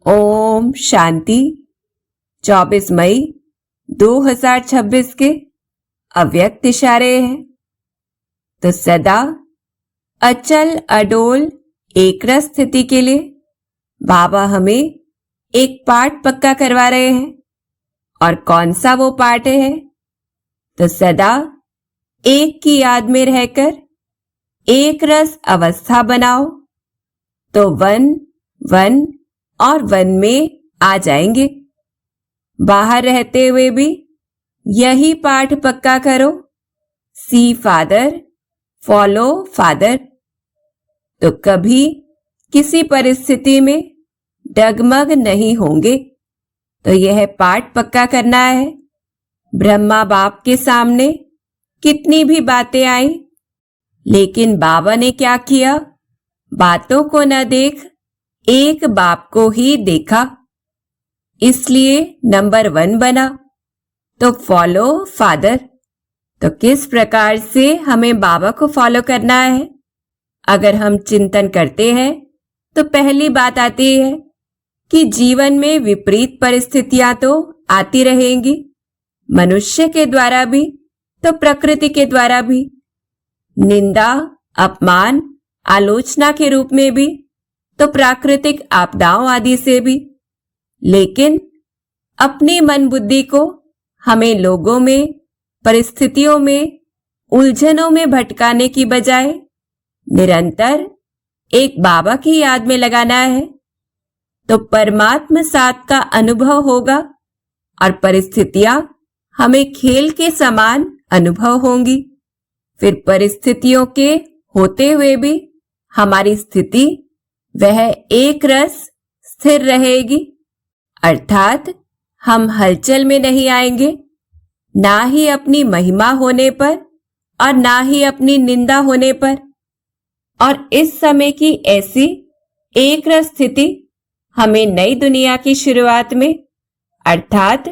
ओम शांति। 24 मई 2026 के अव्यक्त इशारे हैं। तो सदा अचल अडोल एकरस स्थिति के लिए बाबा हमें एक पाठ पक्का करवा रहे हैं। और कौन सा वो पाठ है? तो सदा एक की याद में रहकर एक रस अवस्था बनाओ तो वन वन और वन में आ जाएंगे। बाहर रहते हुए भी यही पाठ पक्का करो, सी फादर फॉलो फादर। तो कभी किसी परिस्थिति में डगमग नहीं होंगे। तो यह पाठ पक्का करना है। ब्रह्मा बाप के सामने कितनी भी बातें आई, लेकिन बाबा ने क्या किया? बातों को न देख एक बाप को ही देखा, इसलिए नंबर 1 बना। तो फॉलो फादर। तो किस प्रकार से हमें बाबा को फॉलो करना है? अगर हम चिंतन करते हैं तो पहली बात आती है कि जीवन में विपरीत परिस्थितियां तो आती रहेंगी, मनुष्य के द्वारा भी तो प्रकृति के द्वारा भी, निंदा अपमान आलोचना के रूप में भी तो प्राकृतिक आपदाओं आदि से भी। लेकिन अपनी मन बुद्धि को हमें लोगों में, परिस्थितियों में, उलझनों में भटकाने की बजाय निरंतर एक बाबा की याद में लगाना है। तो परमात्मा साथ का अनुभव होगा और परिस्थितियां हमें खेल के समान अनुभव होंगी। फिर परिस्थितियों के होते हुए भी हमारी स्थिति वह एक रस स्थिर रहेगी, अर्थात हम हलचल में नहीं आएंगे, ना ही अपनी महिमा होने पर और ना ही अपनी निंदा होने पर। और इस समय की ऐसी एक रस स्थिति हमें नई दुनिया की शुरुआत में अर्थात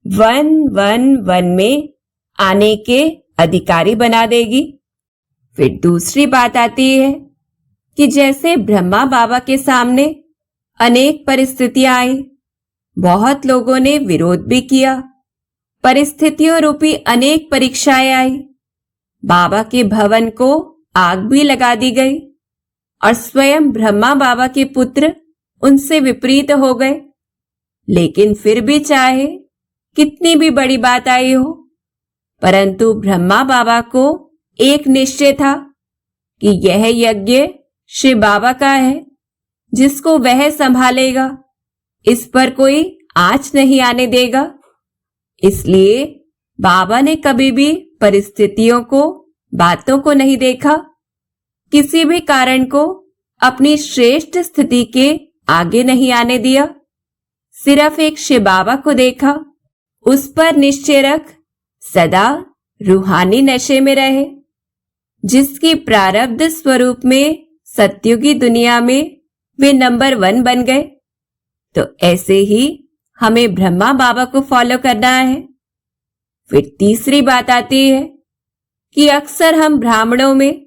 1-1-1 में आने के अधिकारी बना देगी। फिर दूसरी बात आती है कि जैसे ब्रह्मा बाबा के सामने अनेक परिस्थितियां आई, बहुत लोगों ने विरोध भी किया, परिस्थितियों रूपी अनेक परीक्षाएं आई, बाबा के भवन को आग भी लगा दी गई और स्वयं ब्रह्मा बाबा के पुत्र उनसे विपरीत हो गए। लेकिन फिर भी चाहे कितनी भी बड़ी बात आई हो, परंतु ब्रह्मा बाबा को एक निश्चय था कि यह यज्ञ शिव बाबा का है, जिसको वह संभालेगा, इस पर कोई आंच नहीं आने देगा। इसलिए बाबा ने कभी भी परिस्थितियों को, बातों को नहीं देखा, किसी भी कारण को अपनी श्रेष्ठ स्थिति के आगे नहीं आने दिया। सिर्फ एक शिव बाबा को देखा, उस पर निश्चय रख सदा रूहानी नशे में रहे, जिसकी प्रारब्ध स्वरूप में सत्युगी दुनिया में वे नंबर 1 बन गए। तो ऐसे ही हमें ब्रह्मा बाबा को फॉलो करना है। फिर तीसरी बात आती है कि अक्सर हम ब्राह्मणों में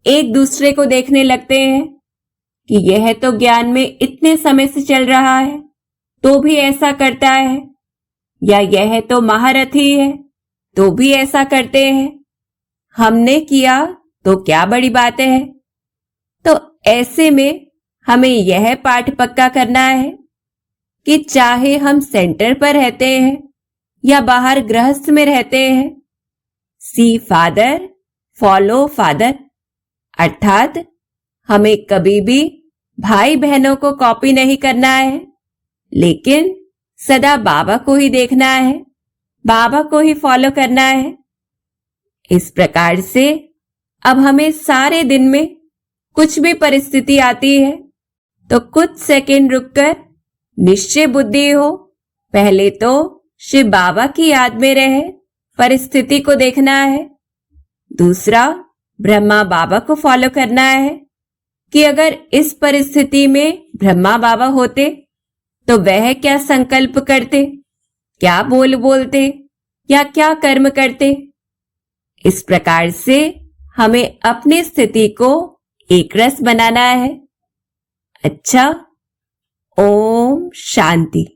एक दूसरे को देखने लगते हैं कि यह तो ज्ञान में इतने समय से चल रहा है तो भी ऐसा करता है, या यह तो महारथी है तो भी ऐसा करते हैं, हमने किया तो क्या बड़ी बात है। तो ऐसे में हमें यह पाठ पक्का करना है कि चाहे हम सेंटर पर रहते हैं या बाहर गृहस्थ में रहते हैं, सी फादर फॉलो फादर, अर्थात हमें कभी भी भाई बहनों को कॉपी नहीं करना है, लेकिन सदा बाबा को ही देखना है, बाबा को ही फॉलो करना है। इस प्रकार से अब हमें सारे दिन में कुछ भी परिस्थिति आती है तो कुछ सेकंड रुककर निश्चय बुद्धि हो, पहले तो शिव बाबा की याद में रहे, परिस्थिति को देखना है। दूसरा, ब्रह्मा बाबा को फॉलो करना है कि अगर इस परिस्थिति में ब्रह्मा बाबा होते तो वह क्या संकल्प करते, क्या बोल बोलते या क्या कर्म करते। इस प्रकार से हमें अपनी स्थिति को एक रस बनाना है। अच्छा, ओम शांति।